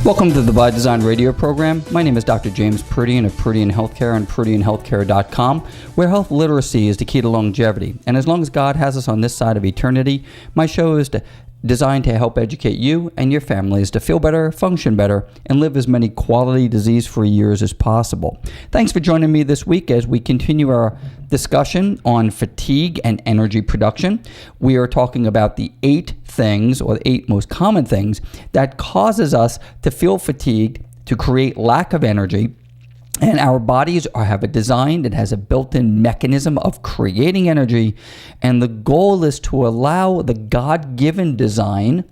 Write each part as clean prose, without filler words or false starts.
Welcome to the By Design radio program. My name is Dr. James Proodian of Proodian Healthcare and ProodianHealthcare.com, where health literacy is the key to longevity. And as long as God has us on this side of eternity, my show is designed to help educate you and your families to feel better, function better, and live as many quality disease-free years as possible. Thanks for joining me this week as we continue our discussion on fatigue and energy production. We are talking about the 8 things, or the 8 most common things, that causes us to feel fatigued, to create lack of energy. And our bodies have a design that has a built-in mechanism of creating energy. And the goal is to allow the God-given design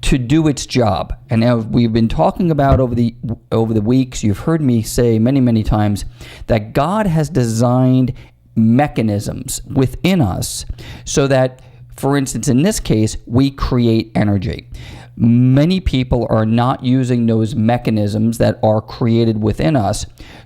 to do its job. And now we've been talking about over the weeks, you've heard me say many, many times that God has designed mechanisms within us so that, for instance, in this case, we create energy. Many people are not using those mechanisms that are created within us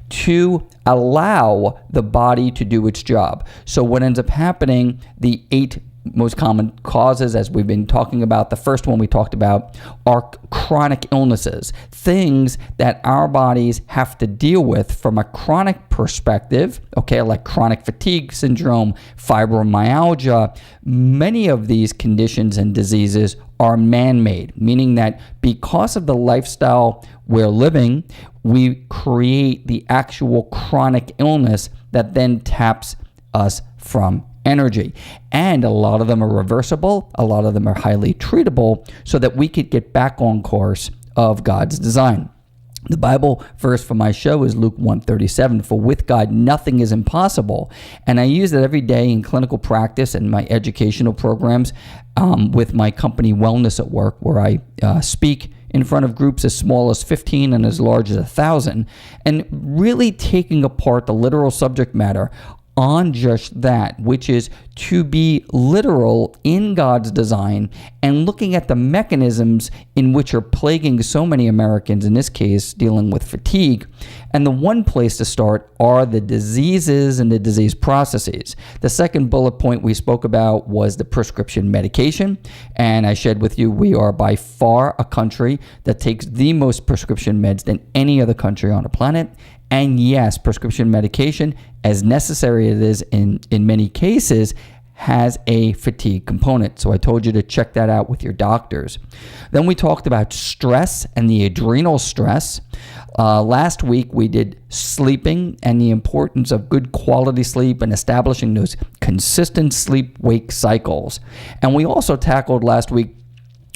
to allow the body to do its job. So what ends up happening, the 8 most common causes, as we've been talking about, the first one we talked about, are chronic illnesses, things that our bodies have to deal with from a chronic perspective, okay, like chronic fatigue syndrome, fibromyalgia. Many of these conditions and diseases are man-made, meaning that because of the lifestyle we're living, we create the actual chronic illness that then taps us from energy. And a lot of them are reversible, a lot of them are highly treatable, so that we could get back on course of God's design. The Bible verse for my show is Luke 1:37, for with God nothing is impossible. And I use that every day in clinical practice and my educational programs with my company Wellness at Work, where I speak in front of groups as small as 15 and as large as 1,000, and really taking apart the literal subject matter on just that, which is to be literal in God's design and looking at the mechanisms in which are plaguing so many Americans, in this case, dealing with fatigue. And the one place to start are the diseases and the disease processes. The second bullet point we spoke about was the prescription medication. And I shared with you, we are by far a country that takes the most prescription meds than any other country on the planet. And yes, prescription medication, as necessary as it is in many cases, has a fatigue component. So I told you to check that out with your doctors. Then we talked about stress and the adrenal stress. Last week we did sleeping and the importance of good quality sleep and establishing those consistent sleep-wake cycles. And we also tackled last week,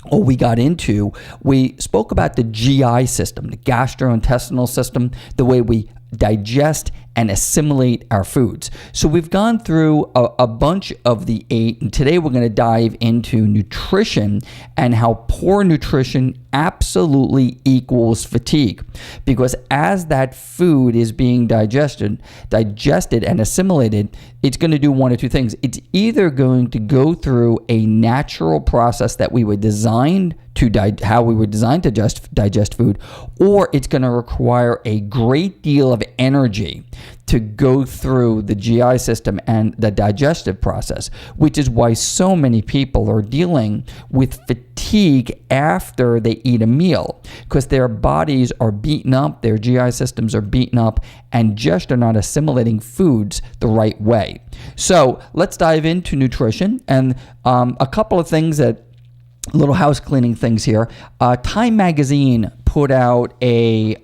we spoke about the GI system, the gastrointestinal system, the way we digest and assimilate our foods. So we've gone through a bunch of the 8, and today we're going to dive into nutrition and how poor nutrition absolutely equals fatigue. Because as that food is being digested and assimilated, it's going to do one of 2 things. It's either going to go through a natural process that we were designed to how we were designed to digest food, or it's going to require a great deal of energy to go through the GI system and the digestive process, which is why so many people are dealing with fatigue after they eat a meal, because their bodies are beaten up, their GI systems are beaten up, and just are not assimilating foods the right way. So let's dive into nutrition, and a couple of things little house cleaning things here. Time Magazine put out an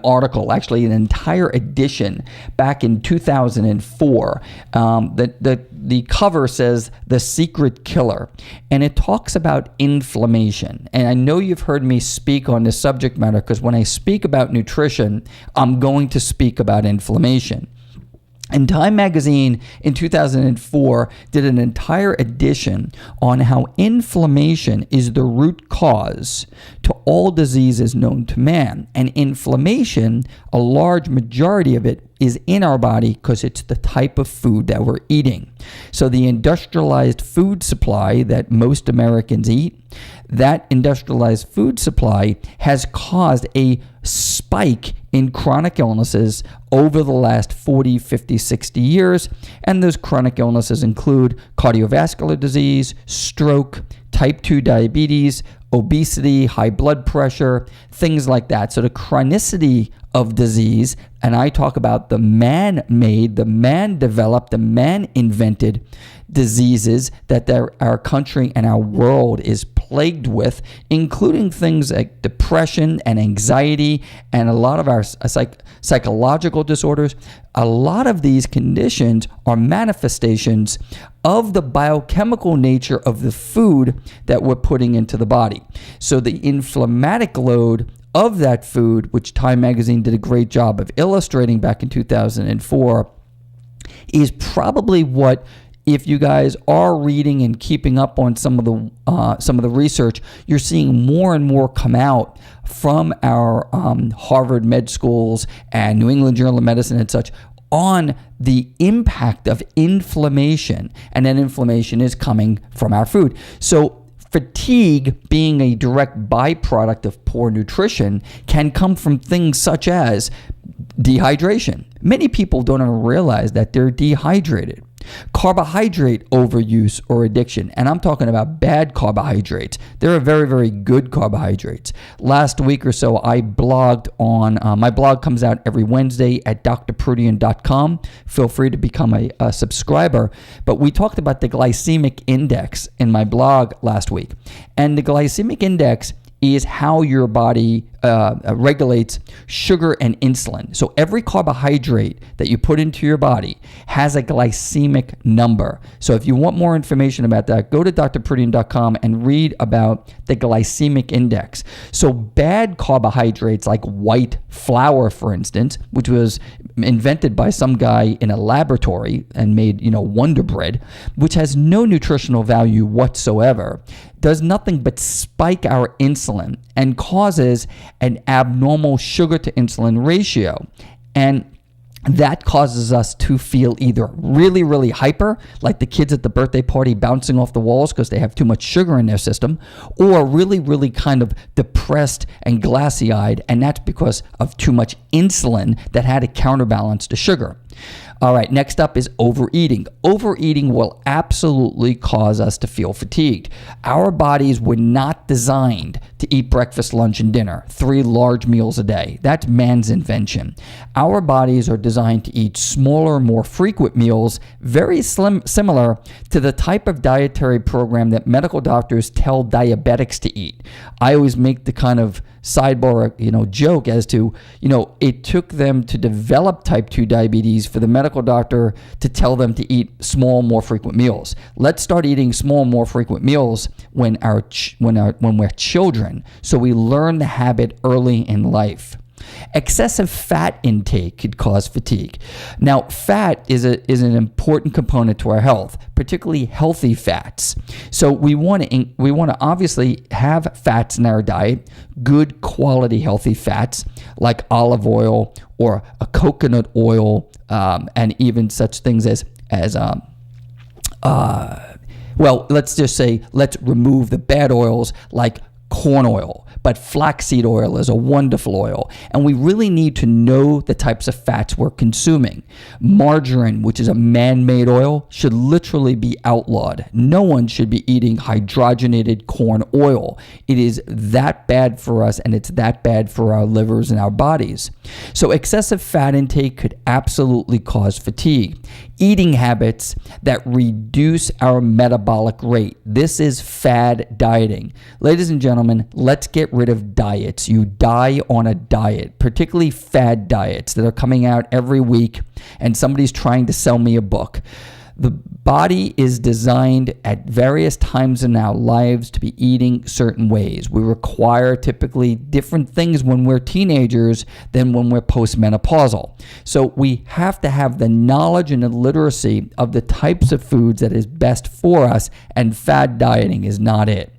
article, actually an entire edition, back in 2004. The cover says "The Secret Killer," and it talks about inflammation. And I know you've heard me speak on this subject matter because when I speak about nutrition, I'm going to speak about inflammation. And Time Magazine in 2004 did an entire edition on how inflammation is the root cause to all diseases known to man. And inflammation, a large majority of it, is in our body because it's the type of food that we're eating. So the industrialized food supply that most Americans eat, that industrialized food supply has caused a spike in chronic illnesses over the last 40, 50, 60 years. And those chronic illnesses include cardiovascular disease, stroke, type 2 diabetes, obesity, high blood pressure, things like that. So the chronicity of disease, and I talk about the man-made, the man-developed, the man-invented diseases that our country and our world is plagued with, including things like depression and anxiety and a lot of our psychological disorders. A lot of these conditions are manifestations of the biochemical nature of the food that we're putting into the body. So the inflammatic load of that food, which Time Magazine did a great job of illustrating back in 2004, is probably what, if you guys are reading and keeping up on some of the research, you're seeing more and more come out from our Harvard med schools and New England Journal of Medicine and such on the impact of inflammation, and that inflammation is coming from our food. So fatigue, being a direct byproduct of poor nutrition, can come from things such as dehydration. Many people don't even realize that they're dehydrated. Carbohydrate overuse or addiction, and I'm talking about bad carbohydrates. There are very, very good carbohydrates. Last week or so, I blogged on, my blog comes out every Wednesday at drproodian.com. Feel free to become a subscriber. But we talked about the glycemic index in my blog last week. And the glycemic index is how your body regulates sugar and insulin. So every carbohydrate that you put into your body has a glycemic number. So if you want more information about that, go to drproodian.com and read about the glycemic index. So bad carbohydrates like white flour, for instance, which was invented by some guy in a laboratory and made, Wonder Bread, which has no nutritional value whatsoever, does nothing but spike our insulin and causes an abnormal sugar to insulin ratio. And that causes us to feel either really, really hyper, like the kids at the birthday party bouncing off the walls because they have too much sugar in their system, or really, really kind of depressed and glassy-eyed, and that's because of too much insulin that had to counterbalance the sugar. All right, next up is overeating. Overeating will absolutely cause us to feel fatigued. Our bodies were not designed to eat breakfast, lunch, and dinner, 3 large meals a day. That's man's invention. Our bodies are designed to eat smaller, more frequent meals, very similar to the type of dietary program that medical doctors tell diabetics to eat. I always make the kind of sidebar, joke as to, it took them to develop type 2 diabetes for the medical doctor to tell them to eat small, more frequent meals. Let's start eating small, more frequent meals when we're children, so we learn the habit early in life. Excessive fat intake could cause fatigue. Now, fat is an important component to our health, particularly healthy fats. So we want to obviously have fats in our diet, good quality healthy fats like olive oil or a coconut oil, and even such things as let's just say, let's remove the bad oils like corn oil. But flaxseed oil is a wonderful oil. And we really need to know the types of fats we're consuming. Margarine, which is a man-made oil, should literally be outlawed. No one should be eating hydrogenated corn oil. It is that bad for us, and it's that bad for our livers and our bodies. So excessive fat intake could absolutely cause fatigue. Eating habits that reduce our metabolic rate. This is fad dieting. Ladies and gentlemen, let's get rid of diets. You die on a diet, particularly fad diets that are coming out every week, and somebody's trying to sell me a book. The body is designed at various times in our lives to be eating certain ways. We require typically different things when we're teenagers than when we're postmenopausal. So we have to have the knowledge and the literacy of the types of foods that is best for us, and fad dieting is not it.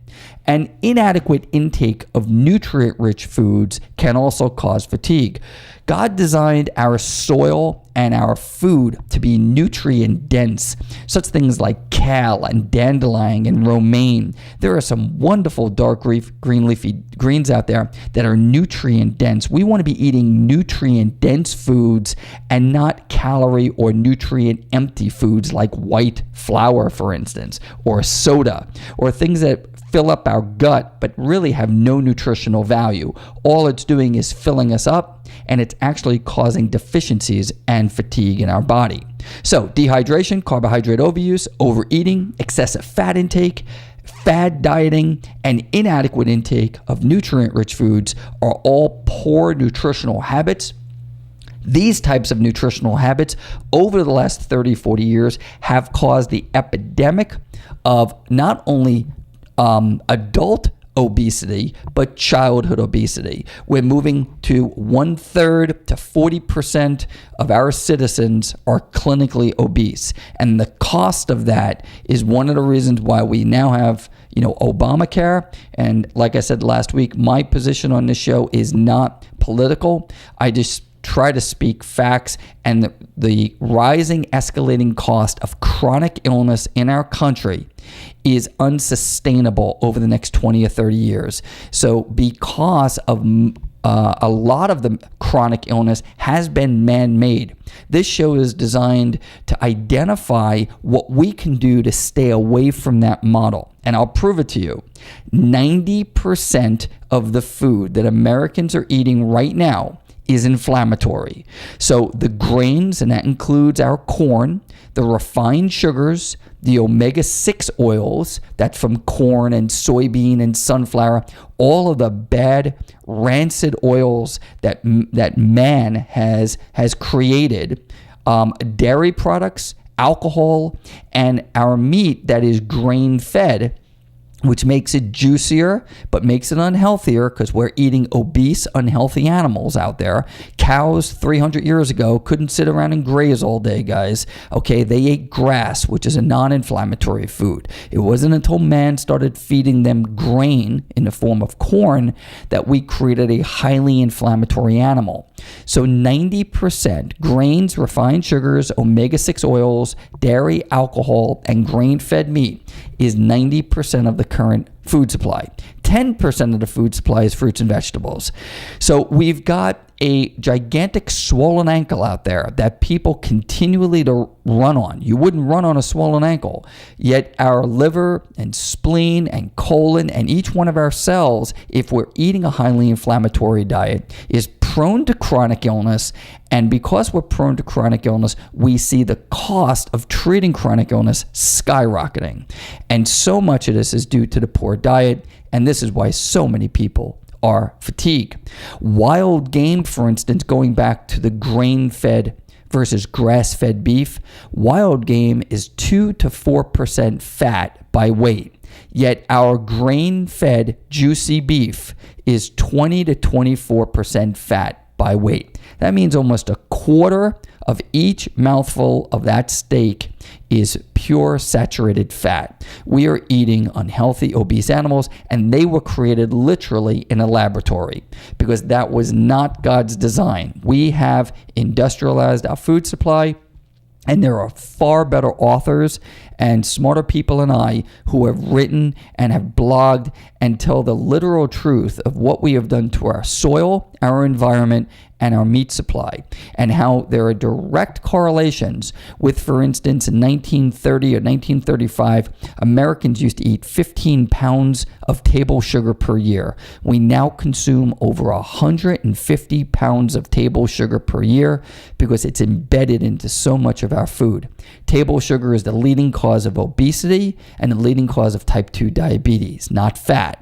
An inadequate intake of nutrient-rich foods can also cause fatigue. God designed our soil and our food to be nutrient-dense. Such things like kale and dandelion and romaine. There are some wonderful dark green leafy greens out there that are nutrient-dense. We want to be eating nutrient-dense foods and not calorie or nutrient-empty foods like white flour, for instance, or soda, or things that fill up our gut, but really have no nutritional value. All it's doing is filling us up, and it's actually causing deficiencies and fatigue in our body. So dehydration, carbohydrate overuse, overeating, excessive fat intake, fad dieting, and inadequate intake of nutrient-rich foods are all poor nutritional habits. These types of nutritional habits over the last 30, 40 years have caused the epidemic of not only adult obesity, but childhood obesity. We're moving to 1/3 to 40% of our citizens are clinically obese. And the cost of that is one of the reasons why we now have Obamacare. And like I said last week, my position on this show is not political. I just try to speak facts, and the rising, escalating cost of chronic illness in our country is unsustainable over the next 20 or 30 years. So because of a lot of the chronic illness has been man-made, this show is designed to identify what we can do to stay away from that model. And I'll prove it to you. 90% of the food that Americans are eating right now is inflammatory. So the grains, and that includes our corn, the refined sugars, the omega-6 oils, that's from corn and soybean and sunflower, all of the bad, rancid oils that man has created, dairy products, alcohol, and our meat that is grain-fed, which makes it juicier, but makes it unhealthier because we're eating obese, unhealthy animals out there. Cows 300 years ago couldn't sit around and graze all day, guys. Okay, they ate grass, which is a non-inflammatory food. It wasn't until man started feeding them grain in the form of corn that we created a highly inflammatory animal. So 90% grains, refined sugars, omega-6 oils, dairy, alcohol, and grain-fed meat is 90% of the current food supply. 10% of the food supply is fruits and vegetables. So we've got a gigantic swollen ankle out there that people continually to run on. You wouldn't run on a swollen ankle. Yet our liver and spleen and colon and each one of our cells, if we're eating a highly inflammatory diet, is prone to chronic illness. And because we're prone to chronic illness, we see the cost of treating chronic illness skyrocketing. And so much of this is due to the poor diet. And this is why so many people are fatigued. Wild game, for instance, going back to the grain-fed versus grass-fed beef, wild game is 2 to 4% fat by weight. Yet our grain-fed juicy beef is 20 to 24% fat by weight. That means almost a quarter of each mouthful of that steak is pure saturated fat. We are eating unhealthy, obese animals, and they were created literally in a laboratory because that was not God's design. We have industrialized our food supply, and there are far better authors and smarter people than I who have written and have blogged and tell the literal truth of what we have done to our soil, our environment, and our meat supply, and how there are direct correlations with, for instance, in 1930 or 1935, Americans used to eat 15 pounds of table sugar per year. We now consume over 150 pounds of table sugar per year because it's embedded into so much of our food. Table sugar is the leading cause of obesity and the leading cause of type 2 diabetes, not fat.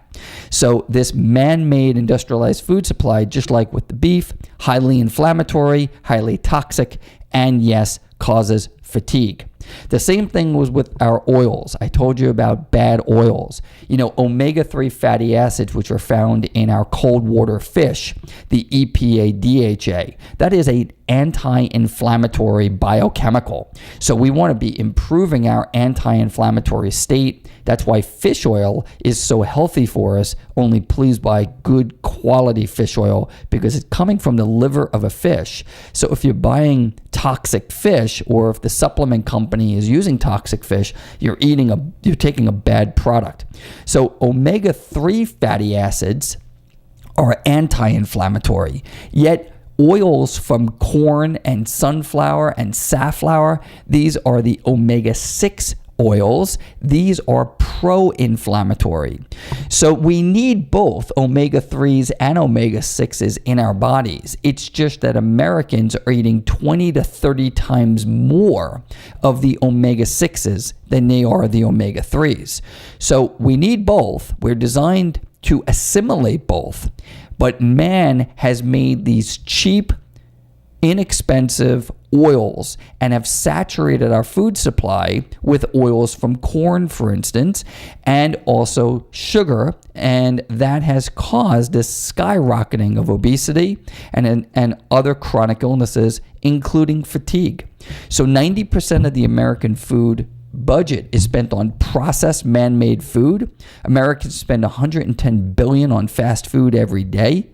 So this man-made industrialized food supply, just like with the beef, highly inflammatory, highly toxic, and yes, causes fatigue. The same thing was with our oils. I told you about bad oils. Omega-3 fatty acids, which are found in our cold water fish, the EPA, DHA, that is an anti-inflammatory biochemical. So we want to be improving our anti-inflammatory state. That's why fish oil is so healthy for us. Only please buy good quality fish oil because it's coming from the liver of a fish. So if you're buying toxic fish, or if the supplement company is using toxic fish, you're taking a bad product. So omega-3 fatty acids are anti-inflammatory, yet oils from corn and sunflower and safflower, these are the omega-6 oils. These are pro-inflammatory. So we need both omega-3s and omega-6s in our bodies. It's just that Americans are eating 20 to 30 times more of the omega-6s than they are the omega-3s. So we need both. We're designed to assimilate both. But man has made these cheap, inexpensive oils and have saturated our food supply with oils from corn, for instance, and also sugar. And that has caused this skyrocketing of obesity and other chronic illnesses, including fatigue. So 90% of the American food budget is spent on processed man-made food. Americans spend $110 billion on fast food every day.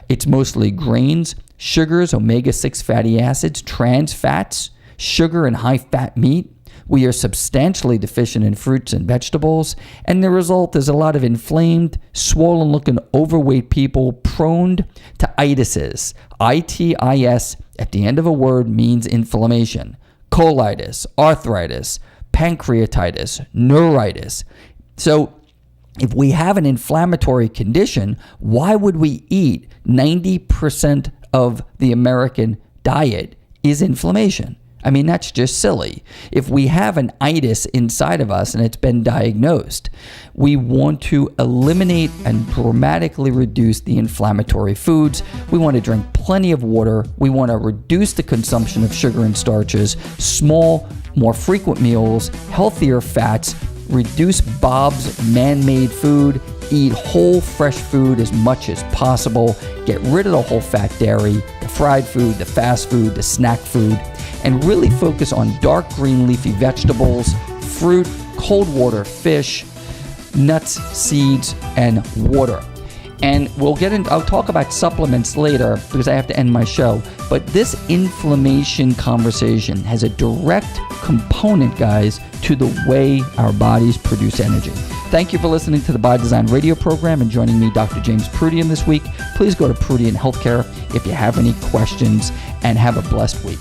It's mostly grains, sugars, omega-6 fatty acids, trans fats, sugar and high-fat meat. We are substantially deficient in fruits and vegetables, and the result is a lot of inflamed, swollen-looking, overweight people prone to itises. I-T-I-S at the end of a word means inflammation. Colitis, arthritis, pancreatitis, neuritis. So if we have an inflammatory condition, why would we eat 90% of the American diet is inflammation? I mean, that's just silly. If we have an itis inside of us and it's been diagnosed, we want to eliminate and dramatically reduce the inflammatory foods. We want to drink plenty of water. We want to reduce the consumption of sugar and starches, small, more frequent meals, healthier fats, reduce Bob's man-made food, eat whole fresh food as much as possible, get rid of the whole fat dairy, the fried food, the fast food, the snack food, and really focus on dark green leafy vegetables, fruit, cold water fish, nuts, seeds, and water. And I'll talk about supplements later because I have to end my show. But this inflammation conversation has a direct component, guys, to the way our bodies produce energy. Thank you for listening to the By Design radio program and joining me, Dr. James Proodian, this week. Please go to Proodian Healthcare if you have any questions, and have a blessed week.